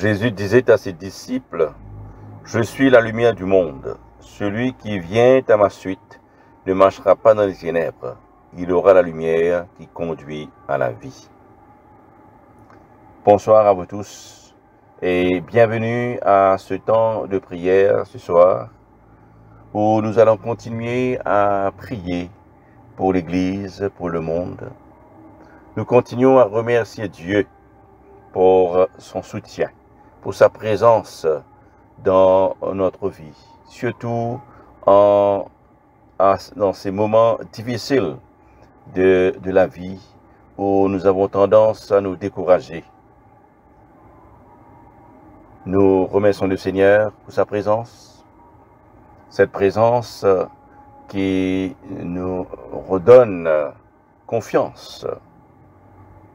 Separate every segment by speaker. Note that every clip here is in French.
Speaker 1: Jésus disait à ses disciples, « Je suis la lumière du monde. Celui qui vient à ma suite ne marchera pas dans les ténèbres. Il aura la lumière qui conduit à la vie. » Bonsoir à vous tous et bienvenue à ce temps de prière ce soir où nous allons continuer à prier pour l'Église, pour le monde. Nous continuons à remercier Dieu pour son soutien, pour sa présence dans notre vie, surtout dans ces moments difficiles de la vie où nous avons tendance à nous décourager. Nous remercions le Seigneur pour sa présence, cette présence qui nous redonne confiance,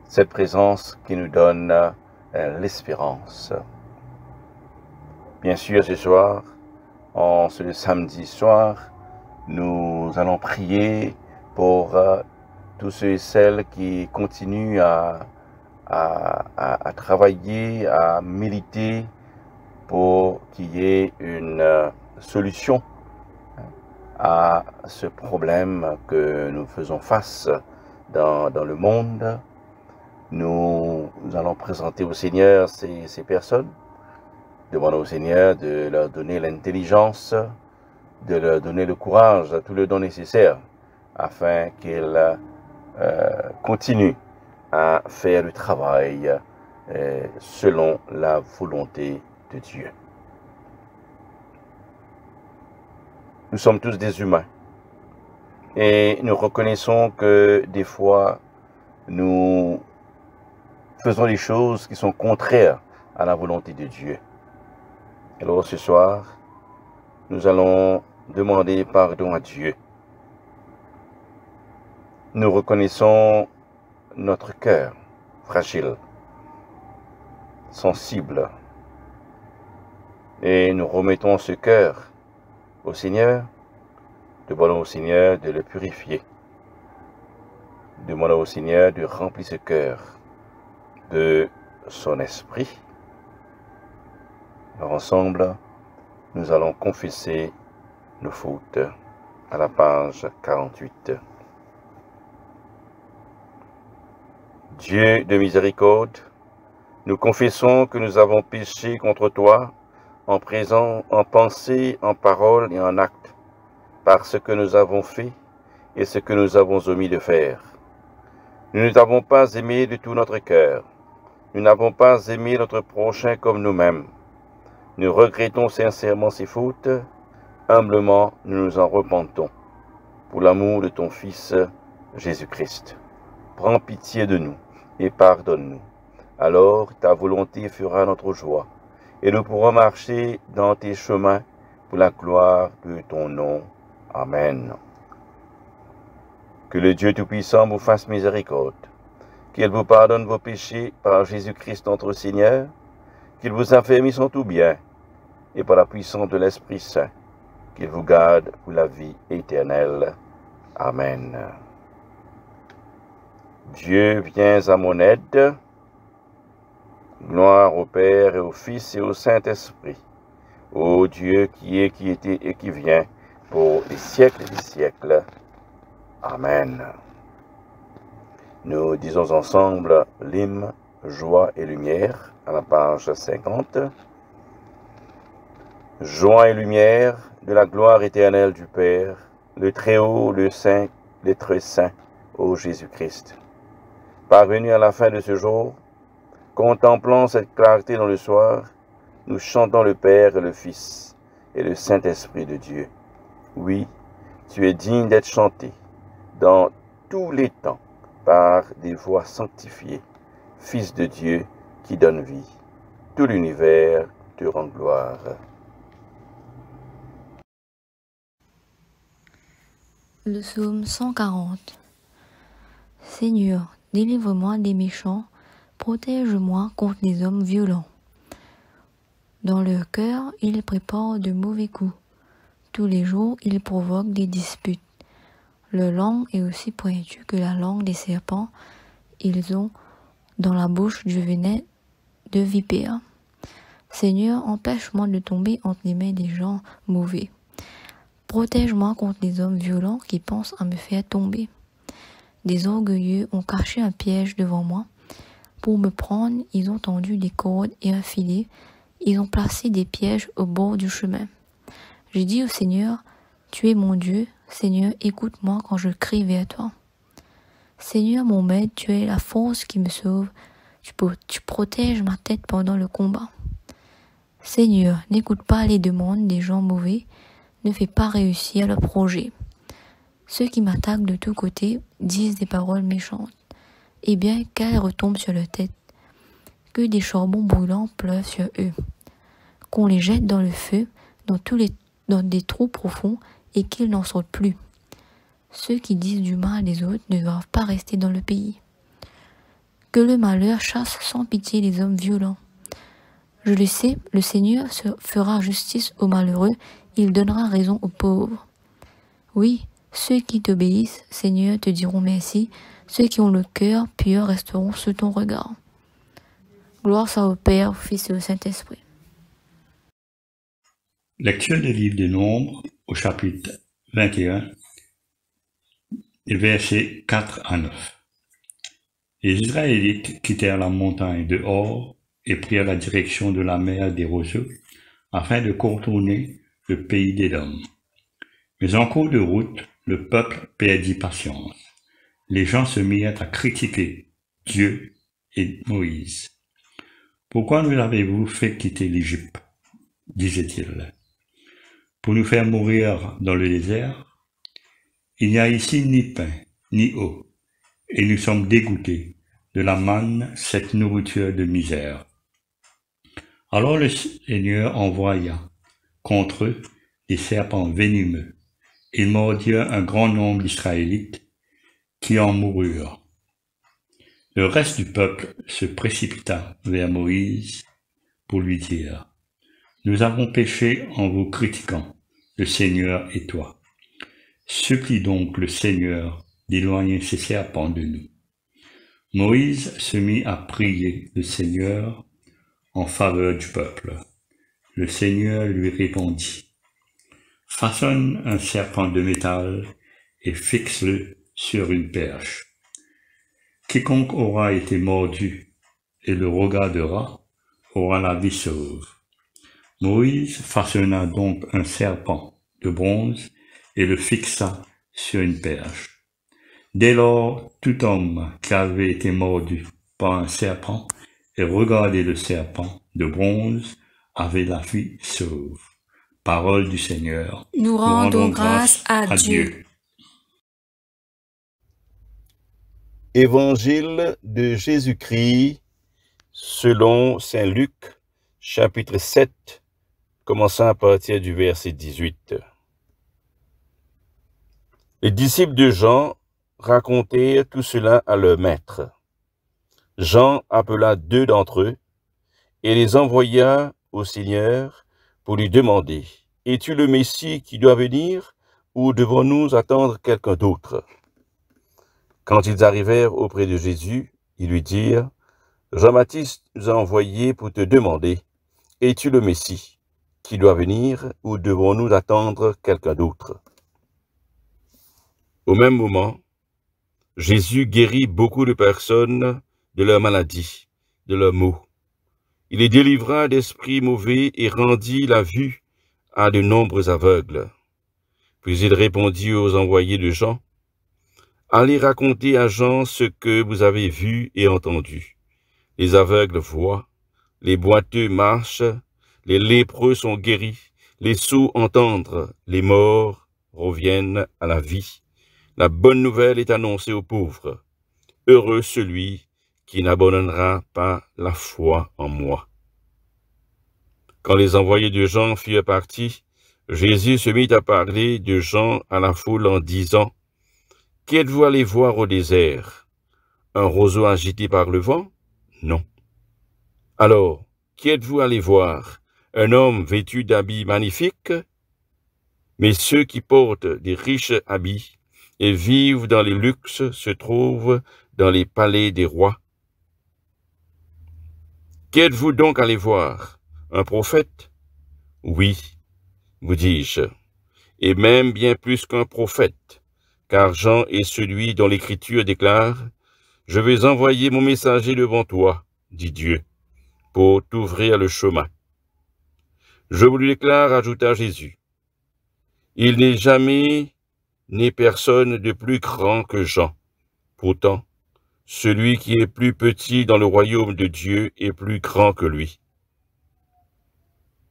Speaker 1: cette présence qui nous donne l'espérance. Bien sûr, ce soir, ce samedi soir, nous allons prier pour tous ceux et celles qui continuent à travailler, à militer pour qu'il y ait une solution à ce problème que nous faisons face dans le monde. Nous allons présenter au Seigneur ces personnes, demander au Seigneur de leur donner l'intelligence, de leur donner le courage, tout le don nécessaire, afin qu'ils continuent à faire le travail selon la volonté de Dieu. Nous sommes tous des humains et nous reconnaissons que des fois nous faisons des choses qui sont contraires à la volonté de Dieu. Alors ce soir, nous allons demander pardon à Dieu. Nous reconnaissons notre cœur fragile, sensible, et nous remettons ce cœur au Seigneur, demandons au Seigneur de le purifier, demandons au Seigneur de remplir ce cœur de son esprit. Alors ensemble, nous allons confesser nos fautes à la page 48. Dieu de miséricorde, nous confessons que nous avons péché contre toi en pensée, en parole et en acte, par ce que nous avons fait et ce que nous avons omis de faire. Nous ne t'avons pas aimé de tout notre cœur. Nous n'avons pas aimé notre prochain comme nous-mêmes. Nous regrettons sincèrement ces fautes. Humblement, nous nous en repentons. Pour l'amour de ton Fils, Jésus-Christ. Prends pitié de nous et pardonne-nous. Alors ta volonté fera notre joie, et nous pourrons marcher dans tes chemins pour la gloire de ton nom. Amen. Que le Dieu Tout-Puissant vous fasse miséricorde, qu'il vous pardonne vos péchés par Jésus-Christ notre Seigneur, qu'il vous affermisse en tout bien, et par la puissance de l'Esprit Saint, qu'il vous garde pour la vie éternelle. Amen. Dieu, viens à mon aide. Gloire au Père et au Fils et au Saint-Esprit, ô Dieu qui est, qui était et qui vient, pour les siècles des siècles. Amen. Nous disons ensemble l'hymne « Joie et lumière » à la page 50. Joie et lumière de la gloire éternelle du Père, le Très-Haut, le Saint, le Très Saint, ô Jésus-Christ. Parvenu à la fin de ce jour, contemplant cette clarté dans le soir, nous chantons le Père et le Fils et le Saint-Esprit de Dieu. Oui, tu es digne d'être chanté dans tous les temps par des voix sanctifiées, Fils de Dieu qui donne vie. Tout l'univers te rend gloire.
Speaker 2: Le psaume 140. Seigneur, délivre-moi des méchants, protège-moi contre les hommes violents. Dans leur cœur, ils préparent de mauvais coups. Tous les jours, ils provoquent des disputes. Leur langue est aussi pointue que la langue des serpents. Ils ont dans la bouche du venin de vipère. Seigneur, empêche-moi de tomber entre les mains des gens mauvais. Protège-moi contre les hommes violents qui pensent à me faire tomber. Des orgueilleux ont caché un piège devant moi. Pour me prendre, ils ont tendu des cordes et un filet. Ils ont placé des pièges au bord du chemin. J'ai dit au Seigneur, tu es mon Dieu. Seigneur, écoute-moi quand je crie vers toi. Seigneur, mon maître, tu es la force qui me sauve. Tu protèges ma tête pendant le combat. Seigneur, n'écoute pas les demandes des gens mauvais. Ne fais pas réussir le projet. Ceux qui m'attaquent de tous côtés disent des paroles méchantes. Eh bien, qu'elles retombent sur leur tête. Que des charbons brûlants pleuvent sur eux. Qu'on les jette dans le feu, dans des trous profonds, et qu'ils n'en sortent plus. Ceux qui disent du mal des autres ne doivent pas rester dans le pays. Que le malheur chasse sans pitié les hommes violents. Je le sais, le Seigneur fera justice aux malheureux, il donnera raison aux pauvres. Oui, ceux qui t'obéissent, Seigneur, te diront merci, ceux qui ont le cœur pur resteront sous ton regard. Gloire soit au Père, au Fils et au Saint-Esprit.
Speaker 3: Lecture du livre des Nombres au chapitre 21, versets 4 à 9. Les Israélites quittèrent la montagne de Hor et prirent la direction de la mer des roseaux afin de contourner le pays d'Édom. Mais en cours de route, le peuple perdit patience. Les gens se mirent à critiquer Dieu et Moïse. « Pourquoi nous avez-vous fait quitter l'Égypte ?» disait-il. « Pour nous faire mourir dans le désert? Il n'y a ici ni pain, ni eau, et nous sommes dégoûtés de la manne, cette nourriture de misère. » Alors le Seigneur envoya contre eux des serpents venimeux. Ils mordirent un grand nombre d'Israélites qui en moururent. Le reste du peuple se précipita vers Moïse pour lui dire: « Nous avons péché en vous critiquant, le Seigneur et toi. Supplie donc le Seigneur d'éloigner ces serpents de nous. » Moïse se mit à prier le Seigneur en faveur du peuple. Le Seigneur lui répondit: « Façonne un serpent de métal et fixe-le sur une perche. Quiconque aura été mordu et le regardera aura la vie sauve. » Moïse façonna donc un serpent de bronze et le fixa sur une perche. Dès lors, tout homme qui avait été mordu par un serpent et regardé le serpent de bronze avait la vie sauve. Parole du Seigneur.
Speaker 2: Nous rendons grâce à Dieu.
Speaker 1: Évangile de Jésus-Christ selon saint Luc, chapitre 7, commençant à partir du verset 18. Les disciples de Jean racontèrent tout cela à leur maître. Jean appela 2 d'entre eux et les envoya au Seigneur pour lui demander: « Es-tu le Messie qui doit venir, ou devons-nous attendre quelqu'un d'autre ?» Quand ils arrivèrent auprès de Jésus, ils lui dirent: « Jean-Baptiste nous a envoyés pour te demander: Es-tu le Messie qui doit venir, ou devons-nous attendre quelqu'un d'autre ?» Au même moment, Jésus guérit beaucoup de personnes de leur maladie, de leurs maux. Il les délivra d'esprits mauvais et rendit la vue à de nombreux aveugles. Puis il répondit aux envoyés de Jean: « Allez raconter à Jean ce que vous avez vu et entendu. Les aveugles voient, les boiteux marchent, les lépreux sont guéris, les sourds entendent, les morts reviennent à la vie. La bonne nouvelle est annoncée aux pauvres. Heureux celui qui n'abandonnera pas la foi en moi. » Quand les envoyés de Jean furent partis, Jésus se mit à parler de Jean à la foule en disant: « Qui êtes-vous allé voir au désert? Un roseau agité par le vent? Non. Alors, qui êtes-vous allé voir? Un homme vêtu d'habits magnifiques? Mais ceux qui portent des riches habits et vivent dans les luxes se trouvent dans les palais des rois. Qui êtes-vous donc allé voir? un prophète? Oui, vous dis-je, et même bien plus qu'un prophète, car Jean est celui dont l'Écriture déclare « Je vais envoyer mon messager devant toi, dit Dieu, pour t'ouvrir le chemin. » Je vous le déclare, ajouta Jésus, il n'est jamais né personne de plus grand que Jean. Pourtant, celui qui est plus petit dans le royaume de Dieu est plus grand que lui.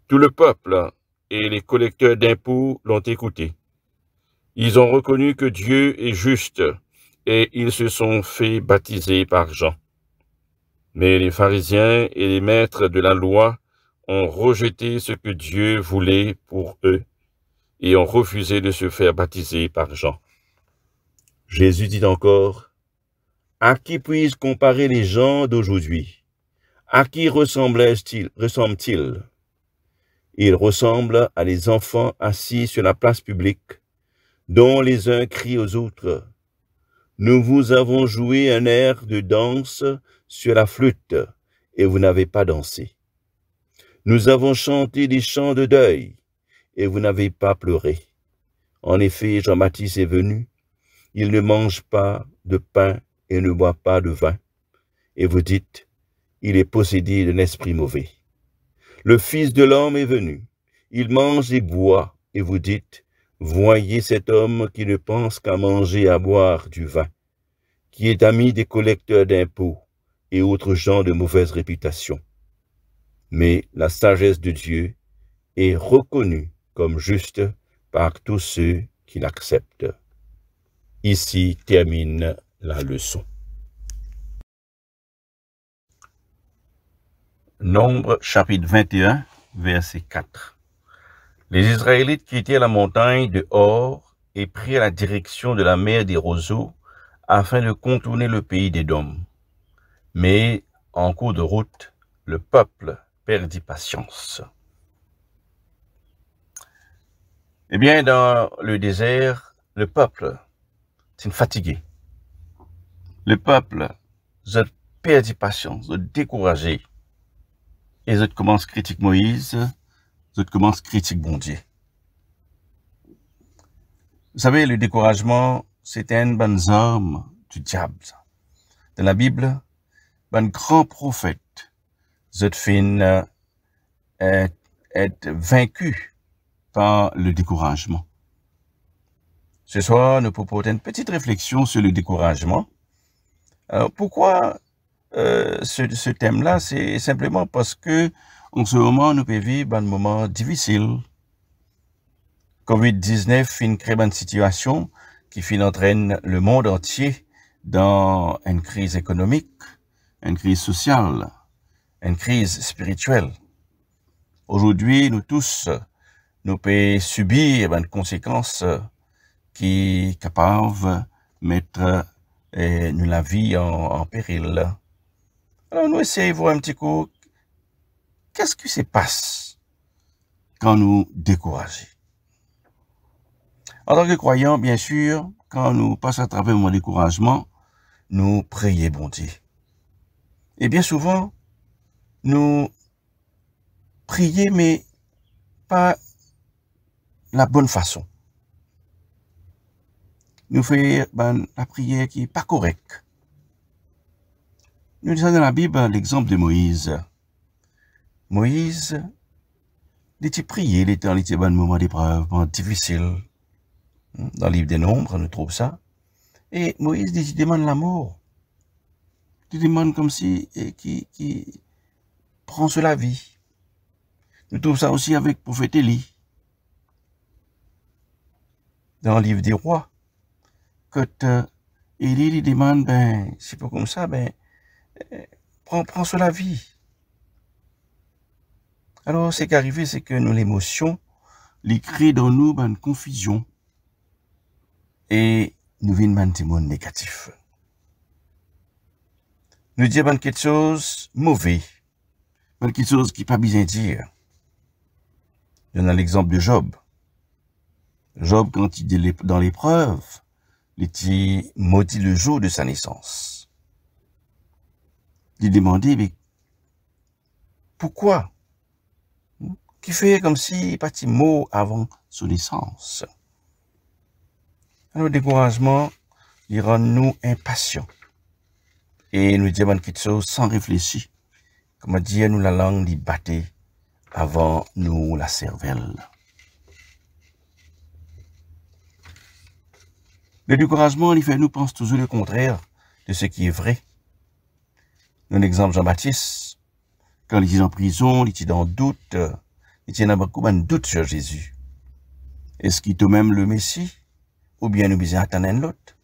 Speaker 1: Tout le peuple et les collecteurs d'impôts l'ont écouté. Ils ont reconnu que Dieu est juste et ils se sont fait baptiser par Jean. Mais les pharisiens et les maîtres de la loi ont rejeté ce que Dieu voulait pour eux et ont refusé de se faire baptiser par Jean. Jésus dit encore, « À qui puis-je comparer les gens d'aujourd'hui? À qui ressemblent-ils? Ils ressemblent à des enfants assis sur la place publique, dont les uns crient aux autres. Nous vous avons joué un air de danse sur la flûte, et vous n'avez pas dansé. Nous avons chanté des chants de deuil, et vous n'avez pas pleuré. En effet, Jean-Baptiste est venu, il ne mange pas de pain et ne boit pas de vin. Et vous dites, il est possédé d'un esprit mauvais. Le Fils de l'homme est venu, il mange et boit, et vous dites, voyez cet homme qui ne pense qu'à manger et à boire du vin, qui est ami des collecteurs d'impôts et autres gens de mauvaise réputation. Mais la sagesse de Dieu est reconnue comme juste par tous ceux qui l'acceptent. Ici termine la leçon. Nombre chapitre 21, verset 4. Les Israélites quittèrent la montagne de Hor et prirent la direction de la mer des roseaux afin de contourner le pays d'Édom. Mais, en cours de route, le peuple perdit patience. Eh bien, dans le désert, le peuple s'est fatigué. Le peuple a perdu patience, a découragé. Et ils commencent à critiquer Moïse, ils commencent à critiquer bon Dieu. Vous savez, le découragement, c'est un bon arme du diable. Dans la Bible, un grand prophète, ils fin être vaincu par le découragement. Ce soir, nous proposons une petite réflexion sur le découragement. Alors, pourquoi ce thème-là? C'est simplement parce que en ce moment, nous pouvons vivre un moment difficile. COVID-19 crée une situation qui entraîne le monde entier dans une crise économique, une crise sociale, une crise spirituelle. Aujourd'hui, nous tous, nous pouvons subir une conséquence qui est capable de mettre la vie en péril. Alors, nous essayons de voir un petit coup, qu'est-ce qui se passe quand nous décourageons? En tant que croyants, bien sûr, quand nous passons à travers mon découragement, nous prions bon Dieu. Et bien souvent, nous prions, mais pas la bonne façon. Nous faisons la prière qui n'est pas correcte. Nous lisons dans la Bible l'exemple de Moïse. Moïse, il était prié, il était dans un moment d'épreuve, difficile. Dans le livre des Nombres, on trouve ça. Et Moïse dit, il demande la mort. Il demande comme si, qui prend sur la vie. Nous trouvons ça aussi avec le prophète Élie. Dans le livre des rois, quand Élie lui demande, ben, c'est pas comme ça, ben, prends sur la vie. Alors, ce qui est arrivé, c'est que nous, l'émotion, les crée dans nous, ben, une confusion. Et nous venons un témoin négatif. Nous disons quelque chose de mauvais, quelque chose qui n'est pas bien dire. Il y en a l'exemple de Job. Job, quand il est dans l'épreuve, il était maudit le jour de sa naissance. Il demandait, mais pourquoi qui fait comme si pas de mots avant son naissance. Alors, le découragement, il rend nous impatients. Et nous disons quelque chose sans réfléchir. Comme dire, nous la langue, l'y battait avant nous la cervelle. Le découragement, il fait nous pense toujours le contraire de ce qui est vrai. Un exemple, Jean-Baptiste, quand il est en prison, il est dans doute, il est dans beaucoup de doute sur Jésus. Est-ce qu'il est même le Messie? Ou bien nous besoin attendre l'autre?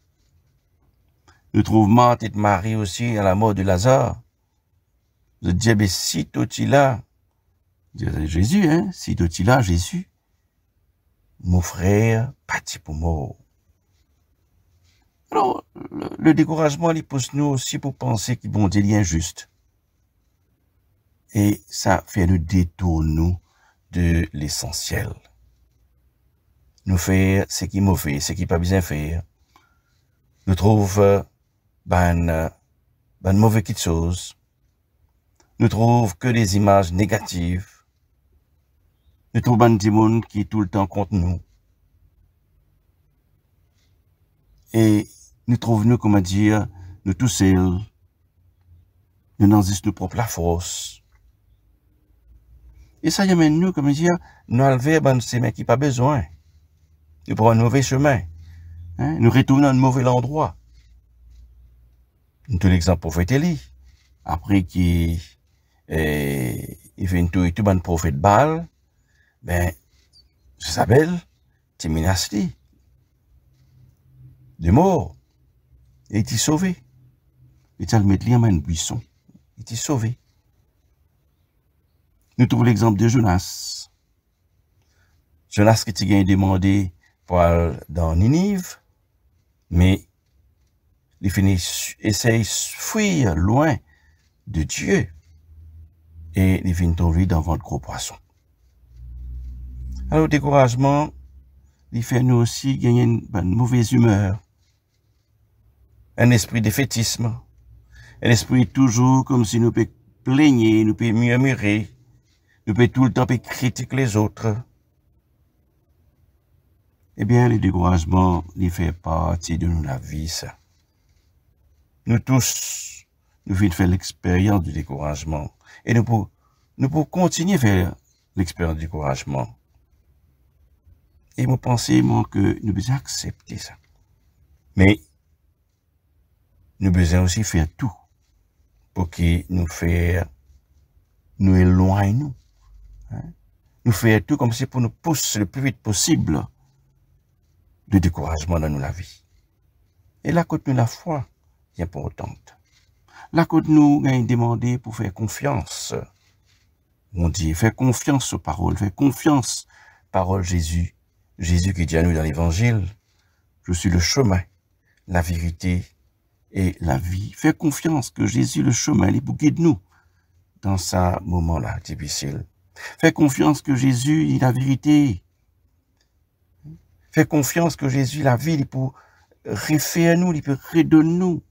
Speaker 1: Nous trouvons Marthe et Marie aussi à la mort de Lazare. Le diable, si tout il là, Jésus, hein, si tout il là, Jésus, mon frère, parti pour mort. Alors, le découragement, il pousse nous aussi pour penser qu'il bon Dieu est injuste. Et ça fait nous détourner de l'essentiel. Nous faire ce qui est mauvais, ce qui n'est pas besoin de faire. Nous trouvons mauvais quelque chose. Nous trouvons que des images négatives. Nous trouvons des gens qui est tout le temps contre nous. Et nous trouvons, comment dire, nous tous seuls. Nous n'en disons nos propres la force. Et ça y amène nous, comment dire, nous enlever ces mecs qui pas besoin. Nous prenons un mauvais chemin. Hein? Nous retournons dans un mauvais endroit. Tout l'exemple prophète Élie. Après qu'il fait une tout bon prophète Baal, Jezabel, t'es menacé de mort. Et il était sauvé. Il était mettre lui en une buisson. Il était sauvé. Nous trouvons l'exemple de Jonas. Jonas qui était demandé pour aller dans Ninive, mais il finit essaye de fuir loin de Dieu et il finit tomber dans un gros poisson. Alors, le découragement, il fait nous aussi gagner une mauvaise humeur, un esprit de défaitisme, un esprit toujours comme si nous peut plaigner, nous peut murmurer, nous peut tout le temps critiquer les autres. Eh bien, le découragement, il fait partie de la vie, ça. Nous tous, nous venons faire l'expérience du découragement. Et nous pouvons continuer à faire l'expérience du découragement. Et moi, pensez, moi, que nous devons accepter ça. Mais, nous devons aussi faire tout pour que nous éloignons. Hein? Nous faire tout comme si pour nous pousser le plus vite possible de découragement dans la vie. Et là, quand nous la foi est importante. Là, quand nous avons demandé pour faire confiance, on dit, faire confiance aux paroles, faire confiance parole Jésus. Jésus qui dit à nous dans l'évangile, je suis le chemin, la vérité et la vie. Faire confiance que Jésus le chemin, il guide nous dans ce moment-là difficile. Faire confiance que Jésus est la vérité. Faire confiance que Jésus, la vie, il peut refaire nous, il peut redonner nous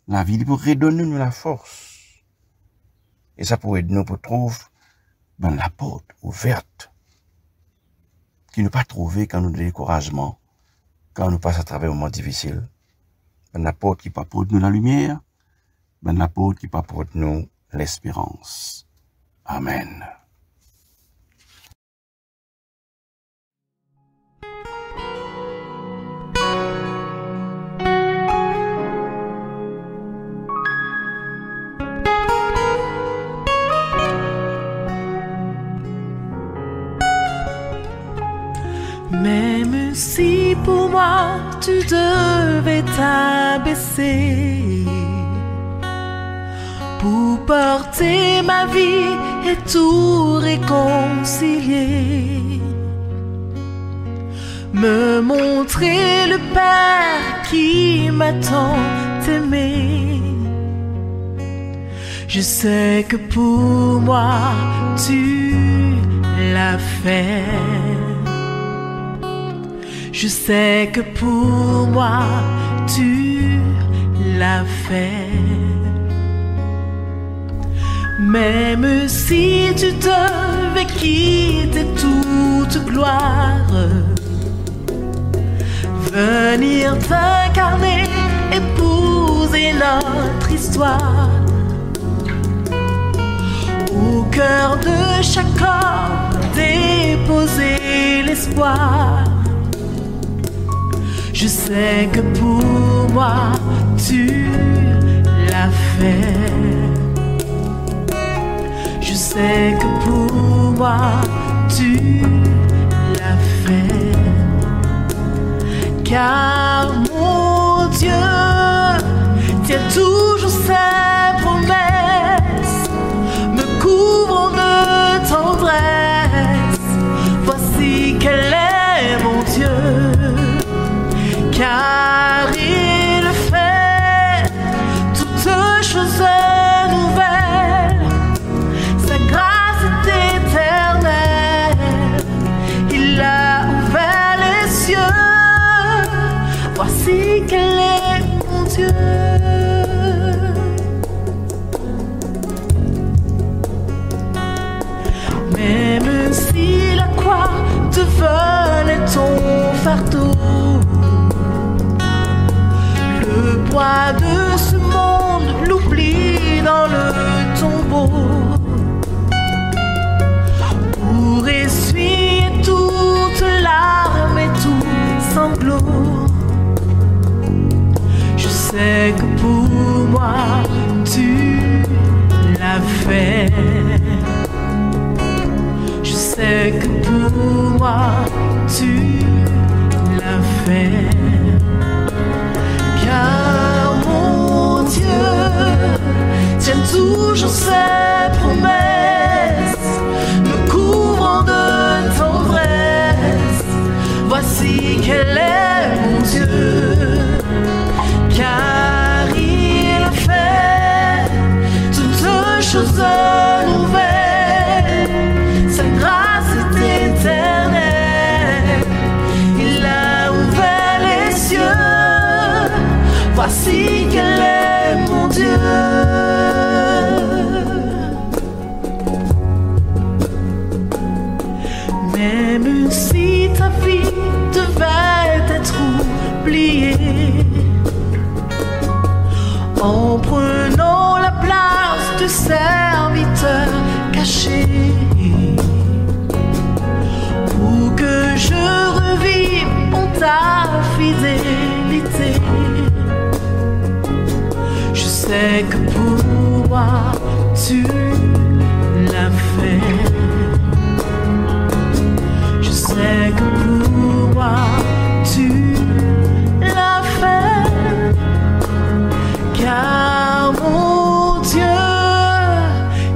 Speaker 1: la vie, il peut redonner nous la force. Et ça pourrait aider nous pour trouver la porte ouverte qui ne pas trouver quand nous avons découragement, quand nous passons à travers un moment difficile. La porte qui peut apporter nous la lumière, la porte qui peut apporter nous l'espérance. Amen.
Speaker 4: Même si pour moi tu devais t'abaisser pour porter ma vie et tout réconcilier, me montrer le Père qui m'a tant aimé. Je sais que pour moi tu l'as fait. Je sais que pour moi tu l'as fait. Même si tu devais quitter toute gloire, venir t'incarner, épouser notre histoire, au cœur de chaque homme déposer l'espoir. Je sais que pour moi tu l'as fait. Je sais que pour moi tu l'as fait. Car mon Dieu tient toujours ses promesses, me couvrant de tendresse. Voici quel est mon Dieu. Car il fait toutes choses nouvelles, sa grâce est éternelle, il a ouvert les cieux, voici quel est mon Dieu. Même si la croix devenait ton fardeau, le poids de ce monde, l'oubli dans le tombeau, pour essuyer toute larme et tout sanglot. Je sais que pour moi tu l'as fait. Je sais que pour moi tu l'as fait. Car mon Dieu tient toujours ses promesses, me couvrant de tendresse. Voici quel est mon Dieu. Car il fait toutes choses nouvelles, sa grâce est éternelle, il a ouvert les cieux. Voici quel est mon Dieu. Même si ta vie devait être oubliée, en prenant la place du serviteur caché, pour que je revive en ta fidélité. Je sais que pour moi tu l'as fait. Je sais que pour moi tu l'as fait. Car mon Dieu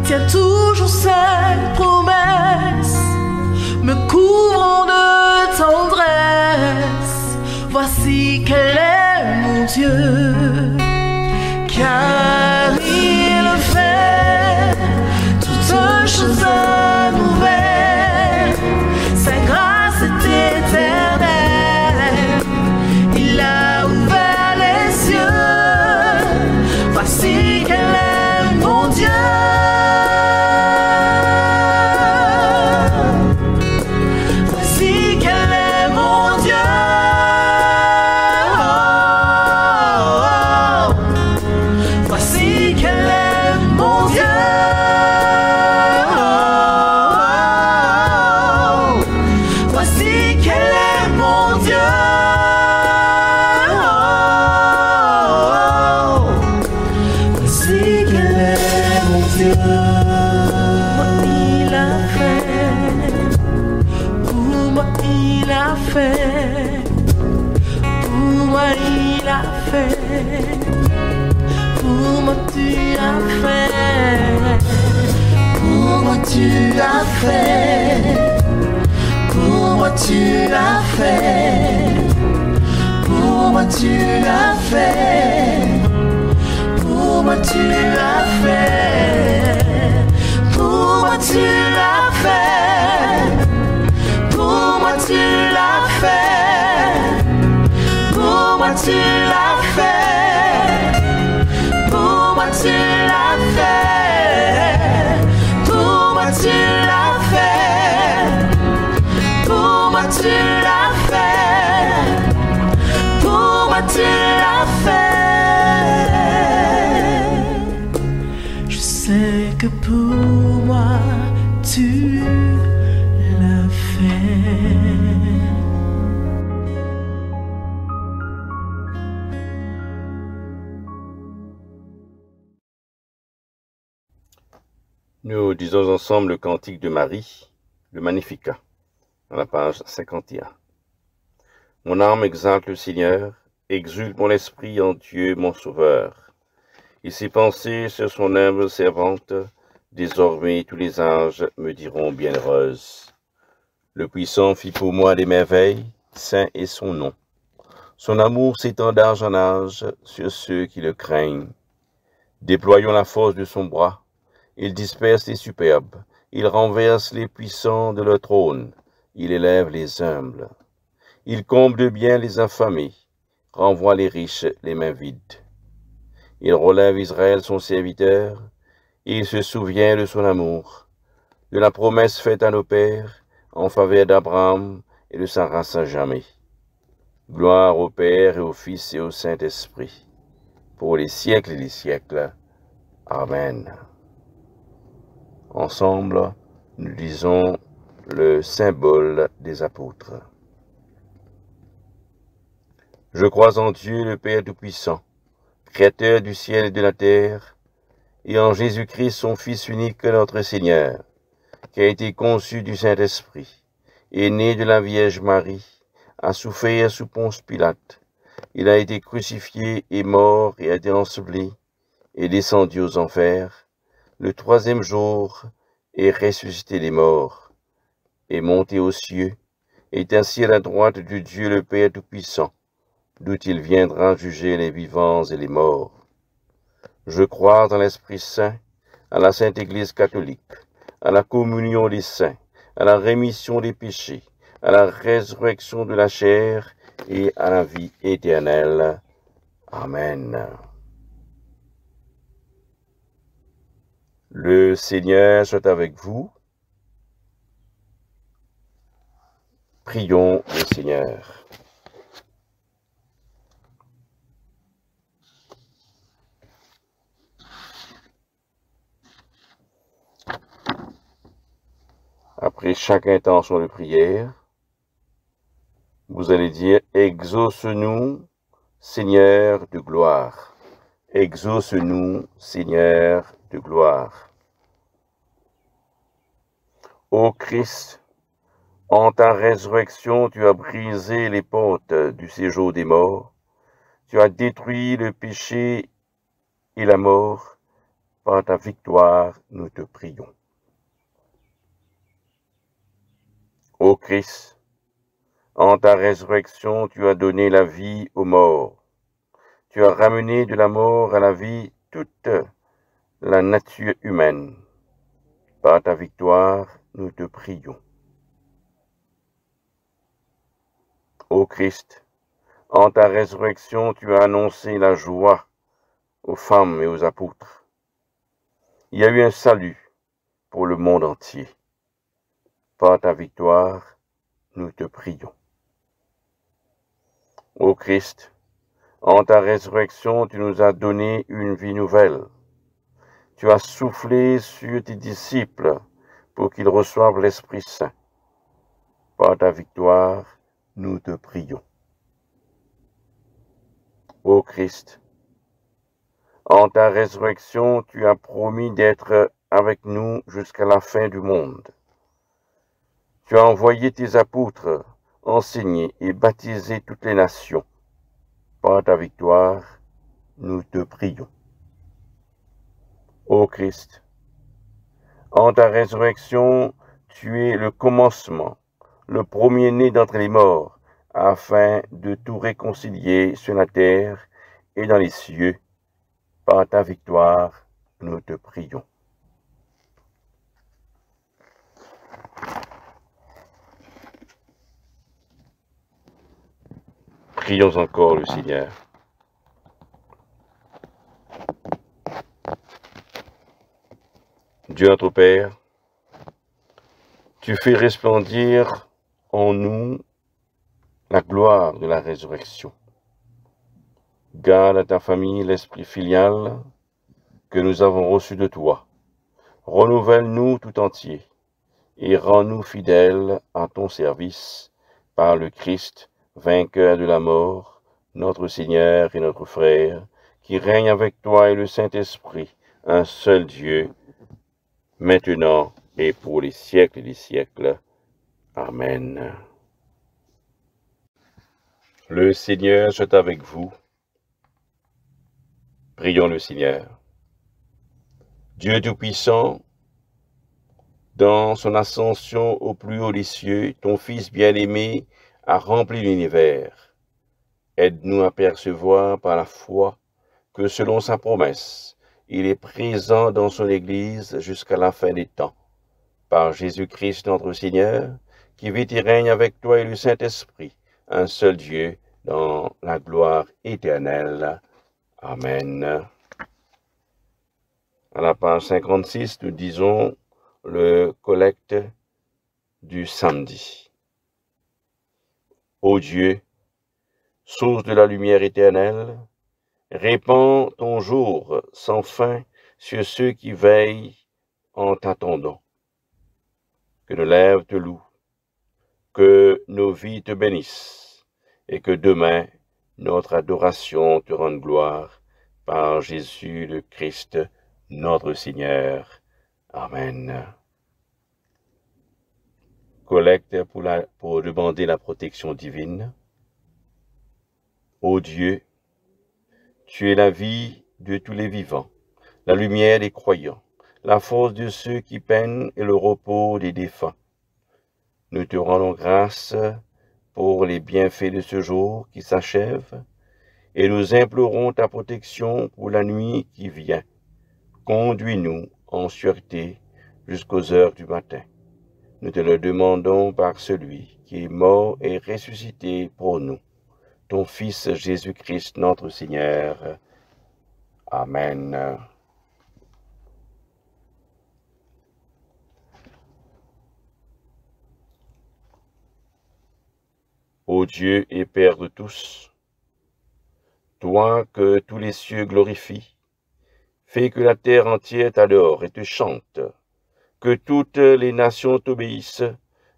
Speaker 4: tient toujours ses promesses, me couvrant de tendresse. Voici quel est mon Dieu. Car il fait toutes choses nouvelles, sa grâce est éternelle, il a ouvert les cieux. Voici quel est mon Dieu. Voici quel est mon Dieu. Voici quel est mon Dieu. Voici quel est mon Dieu. Voici quel est mon Dieu. Il a fait. Pour moi il a fait. Pour moi il a fait. Pour moi tu as fait. Pour moi tu as fait. Pour moi tu as fait. Pour moi tu as fait. Pour moi tu as fait. Pour moi tu l'as fait. Pour moi tu l'as fait. Pour moi tu l'as fait. Pour moi tu l'as fait. que pour moi tu l'as fait.
Speaker 1: Nous disons ensemble le cantique de Marie, le Magnificat, à la page 51. Mon âme exalte le Seigneur, exulte mon esprit en Dieu mon Sauveur. Il s'est pensé sur son humble servante, désormais tous les âges me diront bienheureuse. Le Puissant fit pour moi des merveilles, saint est son nom. Son amour s'étend d'âge en âge sur ceux qui le craignent. Déployons la force de son bras. Il disperse les superbes, il renverse les puissants de leur trône, il élève les humbles. Il comble de bien les affamés, renvoie les riches les mains vides. Il relève Israël son serviteur, et il se souvient de son amour, de la promesse faite à nos pères, en faveur d'Abraham et de sa race à jamais. Gloire au Père et au Fils et au Saint-Esprit, pour les siècles et les siècles. Amen. Ensemble, nous lisons le symbole des apôtres. Je crois en Dieu, le Père Tout-Puissant, Créateur du ciel et de la terre, et en Jésus-Christ, son Fils unique, notre Seigneur, qui a été conçu du Saint-Esprit, est né de la Vierge Marie, a souffert sous Ponce Pilate. Il a été crucifié et mort et a été enseveli, et descendu aux enfers. Le troisième jour est ressuscité des morts, est monté aux cieux, est assis à la droite de Dieu le Père Tout-Puissant, d'où il viendra juger les vivants et les morts. Je crois dans l'Esprit Saint, à la Sainte Église catholique, à la communion des saints, à la rémission des péchés, à la résurrection de la chair et à la vie éternelle. Amen. Le Seigneur soit avec vous. Prions le Seigneur. Après chaque intention de prière, vous allez dire « Exauce-nous, Seigneur de gloire ». Exauce-nous, Seigneur de gloire. Ô Christ, en ta résurrection, tu as brisé les portes du séjour des morts. Tu as détruit le péché et la mort. Par ta victoire, nous te prions. Ô Christ, en ta résurrection, tu as donné la vie aux morts. Tu as ramené de la mort à la vie toute la nature humaine. Par ta victoire, nous te prions. Ô Christ, en ta résurrection, tu as annoncé la joie aux femmes et aux apôtres. Il y a eu un salut pour le monde entier. Par ta victoire, nous te prions. Ô Christ, en ta résurrection, tu nous as donné une vie nouvelle. Tu as soufflé sur tes disciples pour qu'ils reçoivent l'Esprit Saint. Par ta victoire, nous te prions. Ô Christ, en ta résurrection, tu as promis d'être avec nous jusqu'à la fin du monde. Tu as envoyé tes apôtres enseigner et baptiser toutes les nations. Par ta victoire, nous te prions. Ô Christ, en ta résurrection, tu es le commencement, le premier-né d'entre les morts, afin de tout réconcilier sur la terre et dans les cieux. Par ta victoire, nous te prions. Prions encore le Seigneur. Dieu notre Père, tu fais resplendir en nous la gloire de la résurrection. Garde à ta famille l'esprit filial que nous avons reçu de toi. Renouvelle-nous tout entier et rends-nous fidèles à ton service par le Christ, vainqueur de la mort, notre Seigneur et notre frère, qui règne avec toi et le Saint-Esprit, un seul Dieu, maintenant et pour les siècles des siècles. Amen. Le Seigneur soit avec vous. Prions le Seigneur. Dieu Tout-Puissant, dans son ascension au plus haut des cieux, ton Fils bien-aimé a rempli l'univers. Aide-nous à percevoir par la foi que selon sa promesse, il est présent dans son Église jusqu'à la fin des temps. Par Jésus-Christ notre Seigneur, qui vit et règne avec toi et le Saint-Esprit, un seul Dieu, dans la gloire éternelle. Amen. À la page 56, nous disons le collecte du samedi. Ô Dieu, source de la lumière éternelle, répands ton jour sans fin sur ceux qui veillent en t'attendant. Que nos lèvres te louent, que nos vies te bénissent, et que demain notre adoration te rende gloire par Jésus le Christ, notre Seigneur. Amen. Collecte pour demander la protection divine. Ô Dieu, tu es la vie de tous les vivants, la lumière des croyants, la force de ceux qui peinent et le repos des défunts. Nous te rendons grâce pour les bienfaits de ce jour qui s'achève, et nous implorons ta protection pour la nuit qui vient. Conduis-nous en sûreté jusqu'aux heures du matin. Nous te le demandons par celui qui est mort et ressuscité pour nous, ton Fils Jésus-Christ notre Seigneur. Amen. Ô Dieu et Père de tous, toi que tous les cieux glorifient, fais que la terre entière t'adore et te chante, que toutes les nations t'obéissent,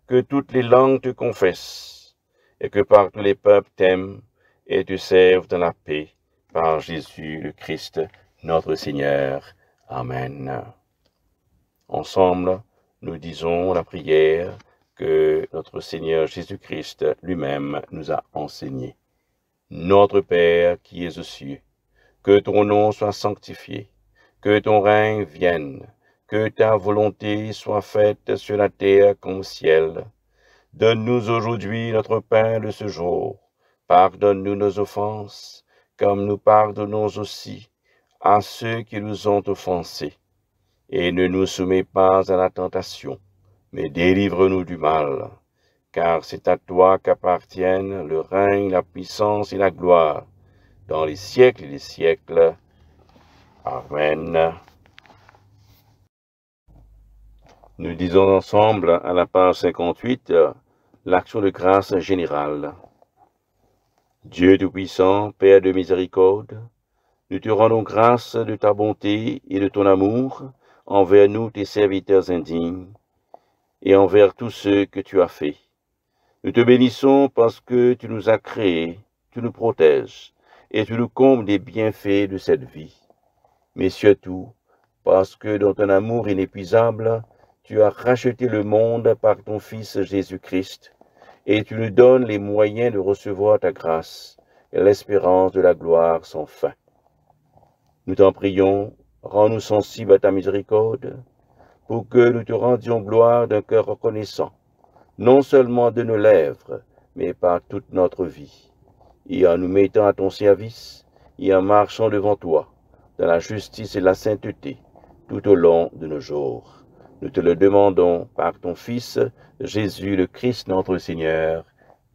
Speaker 1: que toutes les langues te confessent, et que par tous les peuples t'aiment et te servent dans la paix, par Jésus le Christ, notre Seigneur. Amen. Ensemble, nous disons la prière que notre Seigneur Jésus-Christ lui-même nous a enseignée. Notre Père qui es aux cieux, que ton nom soit sanctifié, que ton règne vienne, que ta volonté soit faite sur la terre comme au ciel. Donne-nous aujourd'hui notre pain de ce jour. Pardonne-nous nos offenses, comme nous pardonnons aussi à ceux qui nous ont offensés. Et ne nous soumets pas à la tentation, mais délivre-nous du mal. Car c'est à toi qu'appartiennent le règne, la puissance et la gloire, dans les siècles et les siècles. Amen. Nous disons ensemble à la page 58 l'action de grâce générale. Dieu Tout-Puissant, Père de miséricorde, nous te rendons grâce de ta bonté et de ton amour envers nous, tes serviteurs indignes, et envers tous ceux que tu as faits. Nous te bénissons parce que tu nous as créés, tu nous protèges, et tu nous combles des bienfaits de cette vie. Mais surtout, parce que dans ton amour inépuisable, tu as racheté le monde par ton Fils Jésus-Christ, et tu nous donnes les moyens de recevoir ta grâce et l'espérance de la gloire sans fin. Nous t'en prions, rends-nous sensibles à ta miséricorde, pour que nous te rendions gloire d'un cœur reconnaissant, non seulement de nos lèvres, mais par toute notre vie, et en nous mettant à ton service, et en marchant devant toi, dans la justice et la sainteté, tout au long de nos jours. Nous te le demandons par ton Fils, Jésus le Christ notre Seigneur.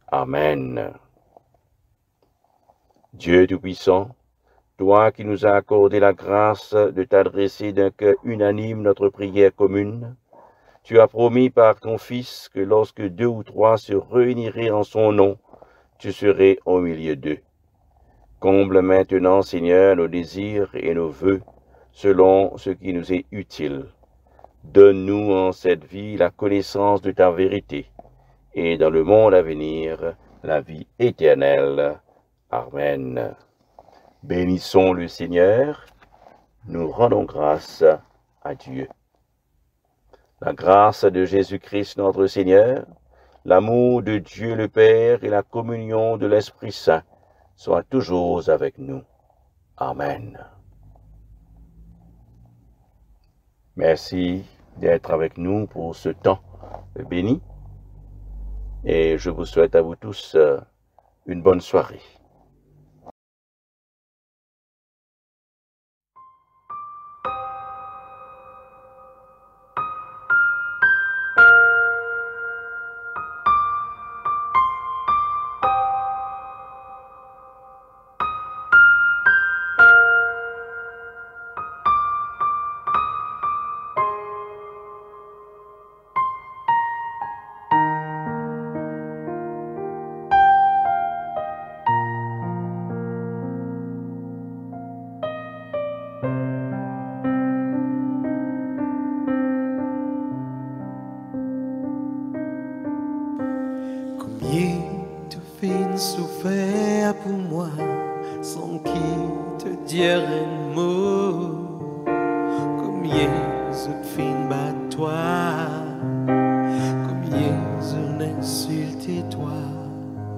Speaker 1: Amen. Dieu Tout-Puissant, toi qui nous as accordé la grâce de t'adresser d'un cœur unanime notre prière commune, tu as promis par ton Fils que lorsque 2 ou 3 se réuniraient en son nom, tu serais au milieu d'eux. Comble maintenant, Seigneur, nos désirs et nos vœux, selon ce qui nous est utile, Donne-nous en cette vie la connaissance de ta vérité, et dans le monde à venir, la vie éternelle. Amen. Bénissons le Seigneur, nous rendons grâce à Dieu. La grâce de Jésus-Christ notre Seigneur, l'amour de Dieu le Père et la communion de l'Esprit Saint soient toujours avec nous. Amen. Merci d'être avec nous pour ce temps béni et je vous souhaite à vous tous une bonne soirée.
Speaker 5: Souffert pour moi sans qui te dire un mot. Combien je fin bat toi, combien je insulté toi.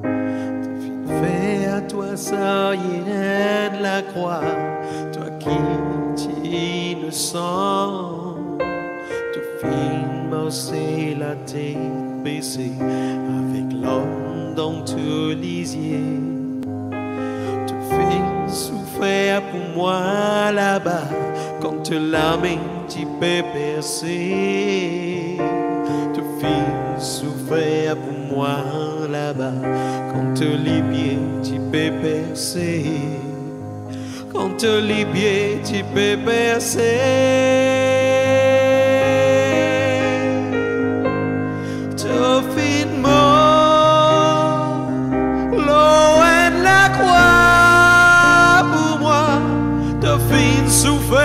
Speaker 5: Te fin faire toi ça rien de la croix, toi qui es innocent. Te fin marcher la tête baissée avec l'homme dans tous les yeux. Tu fais souffrir pour moi là-bas, quand la main tu peux percer. Tu fais souffrir pour moi là-bas, quand les pieds tu peux percer. Quand les pieds tu peux percer. Souffert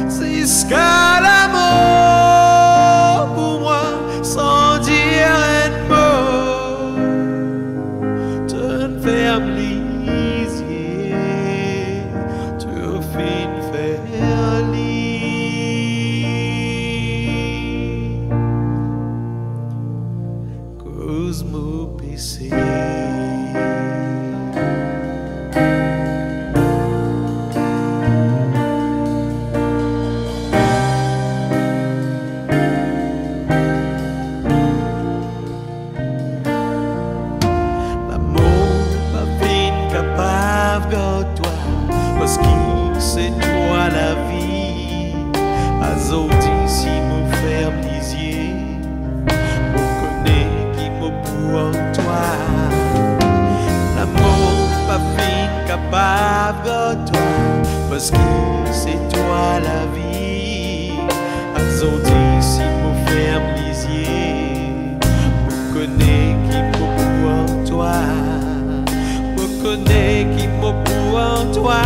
Speaker 5: jusqu'à la mort pour moi sans dire un mot. Tu fermes les yeux, tu finis faire lit. Cause mon péché. Parce que c'est toi la vie. Azoti si me ferme les yeux, me connais qui me pour toi. L'amour pas fin capable de toi. Parce que c'est toi la vie. Azoti si me ferme les yeux, me connais qui me pour toi. Me connais qui me pour toi.